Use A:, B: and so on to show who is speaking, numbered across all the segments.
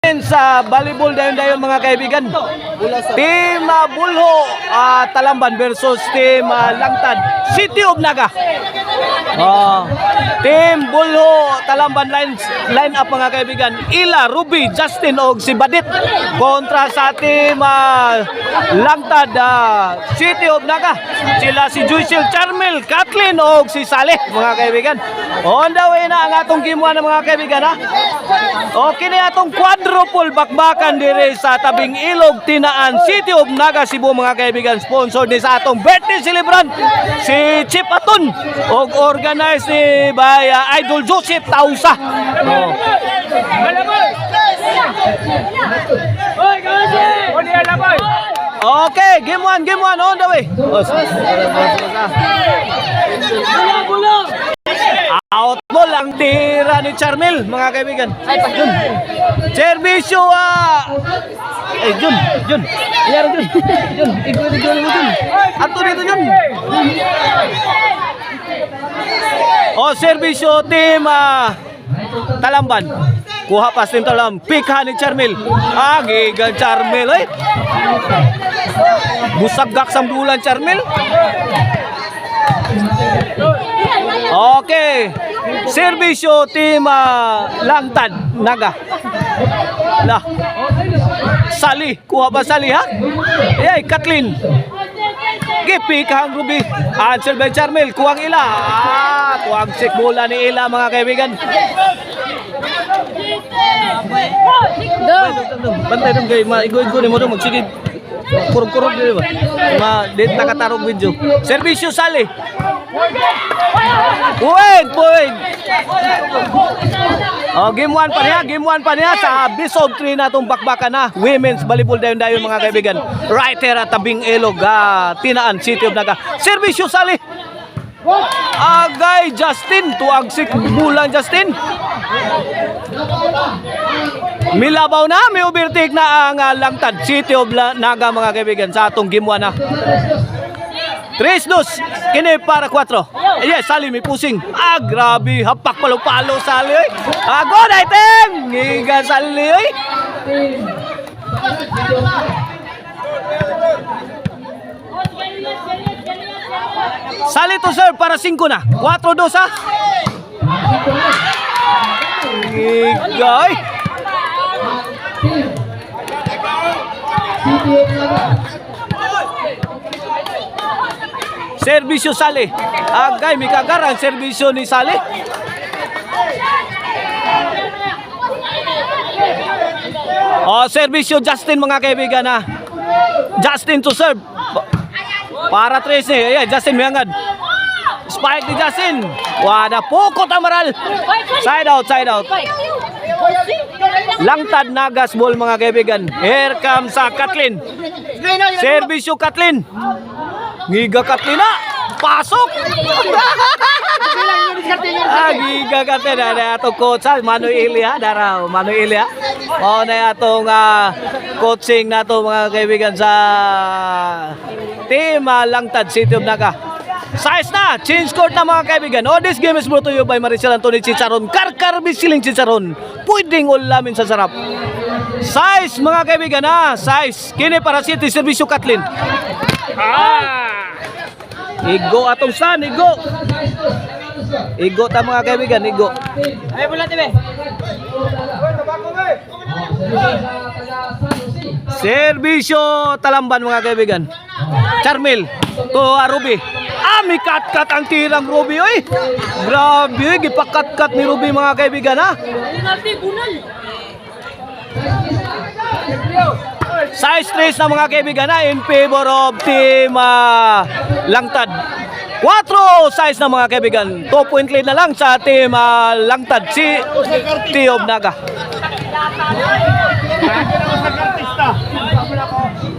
A: Sa volleyball dayon mga kaibigan, Team Bulho Talamban versus Team Langtad City of Naga. Team Bulho Talamban line up mga kaibigan, Ila, Ruby, Justin og si Badit kontra sa Team Langtad City of Naga. Sila si Joycel, Charmel, Kathleen og si Saleh mga kaibigan. On the way na ang atong gimuan mga kaibigan Okay na atong quadruple bakbakan dire sa tabing ilog Tinaan, City of Naga, Cebu mga kaibigan. Sponsor ni sa atong birthday celebrant si Chip Aton og organized ni by Idol Joseph Tausa. Okay, game one on the way. Out mo lang tira ni Charmel mga kaibigan. Jun. Servisyo Jun. Iyara Jun. Jun, igol mo Jun. Ato dito Jun. Servisyo team Talamban. Kuha pas team Talamban. Pikha ni Charmel. Gigal Charmel Busagak sang bulan Charmel. Okay. Servisyo team Langtad Naga. Lah. Sali, kuha ba Sali ha? Kathleen. Gipi kahang Ruby. Answer by Charmel, kuwang Ila. Kuwang sik bola ni Ila mga kaibigan. Bantay dong kay maigo-igo ni mo dong magsigid. Kurog-kurog dito ba? Dit nakatarog video. Servisyo Sali. Point. Game 1 pa niya sa best of 3 na itong bakbakan na women's volleyball dayon mga kaibigan. Right here at tabing ilog Tinaan, City of Naga. Servisyo Sali. Agay Justin, tuagsik bulan Justin. Milabaw na, may overtake na ang Langtad City of Naga mga kaibigan sa atong game 1 na. 3-2, kini para 4. Sali may pusing. Grabe, hapak palo-palo Sali. Good item. Giga Sali. Sali to serve para 5 na. 4-2 ha. Giga. Servisyo Sali. Agay, may kagarang servisyo ni Sali. Servisyo Justin mga kaibigan Justin to serve. Para 3 ni. Justin miangad. Spike ni Justin. Wada pukot amaral. Side out. Langtad Nagas ball mga kaibigan. Here comes Kathleen. Servisyo Kathleen. Giga Kathleen pasok. Giga Kathleen ada atong coach Manuel daraw Manuel na atong coaching nato mga kaibigan sa team Langtad City of Naga. Size na, change court na mga kaibigan. This game is brought to you by Maricel Anthony Chicharon. Karkar Bisiling Chicharon. Pwedeng ulamin sa sarap. Size mga kaibigan size. Kini para City Servisyo Kathleen. Igo atong san, Igo ta mga kaibigan, Igo.
B: Ay bola tibe.
A: Servisyo Talamban mga kaibigan. Charmel to Ruby. May kat-kat ang tirang Ruby Grabe, gipakat-kat ni Ruby mga kaibigan Size 3 na mga kaibigan in favor of team Langtad. 4 size na mga kaibigan. 2 point lead na lang sa team Langtad City of Naga.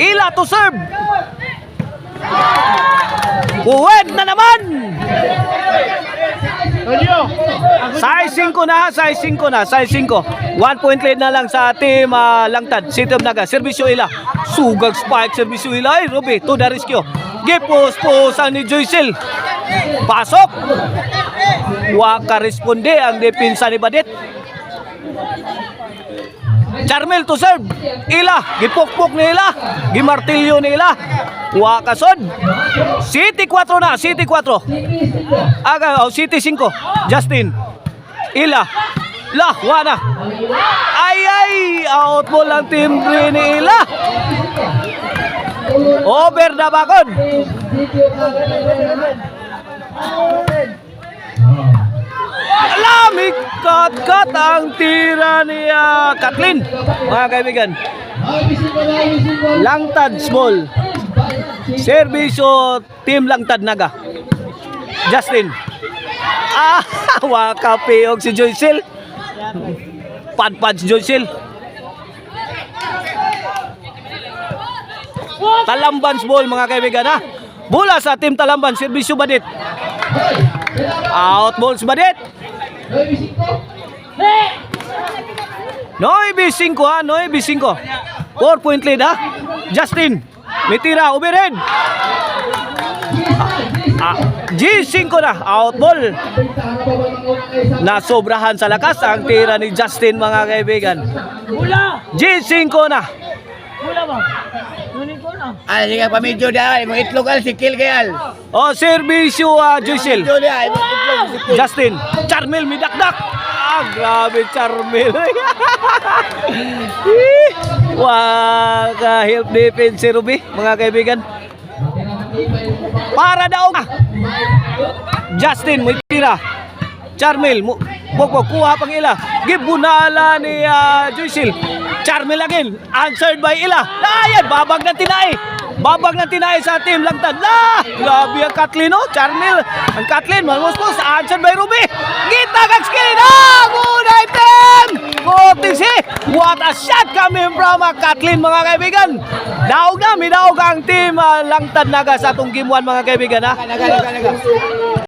A: Ila to serve. Uwed na naman. Size 5 na. 1 point lead na lang sa team Langtad City of Naga. Servisyo Ila. Sugag spike servisyo Ila. Ruby to the rescue. Gipos-posan ni Joycel. Pasok. Waka responde ang depensa ni Badit. Charmel to serve. Ila, gipukpok nila. Gimartilyo nila. Wa kasod. City 4 na, City 4. City 5. Justin. Ila. Lah, wa na. Ay, out ball ang timbre ni Ila. Over na bakod. Alam, kat ang tira ni Kathleen. Mga kaibigan. Langtad small. Servisyo Team Langtad Naga. Justin. Wakapi og si Joycel. Pad si Joycel. Talamban small mga kaibigan ha. Bola sa Team Talamban, servisyo Badit. Out ball si Badit. 9-5 ha, 9-5. 4-point lead ha. Justin, may tira, overhead. G5 na, out ball. Nasobrahan sa lakas ang tira ni Justin mga kaibigan. G5 na.
B: Sige ka pamidyo dahil, mga itlog al, sikil kayal.
A: Servisyo Joycel.
B: Pamidyo dahil, mga itlog, sikil.
A: Justin, Charmel midakdak. Grabe Charmel. Waka-help defense si Ruby, mga kaibigan. Para daw. Justin, may tira. Charmel, kuha pang Ila. Gibunala ni Joycel. Charmel again, answered by Ila. Ayan, babag na tinay. Babag na tinay sa Team Langtad. Grabe ang Kathleen, oh. Charmel, ang Kathleen, malmustos, answered by Ruby. Gita kag skill. Good item. What a shot coming from Kathleen, mga kaibigan. Daog na, midaog ang Team Langtad Naga sa atong game 1, mga kaibigan, ha.
B: Naga.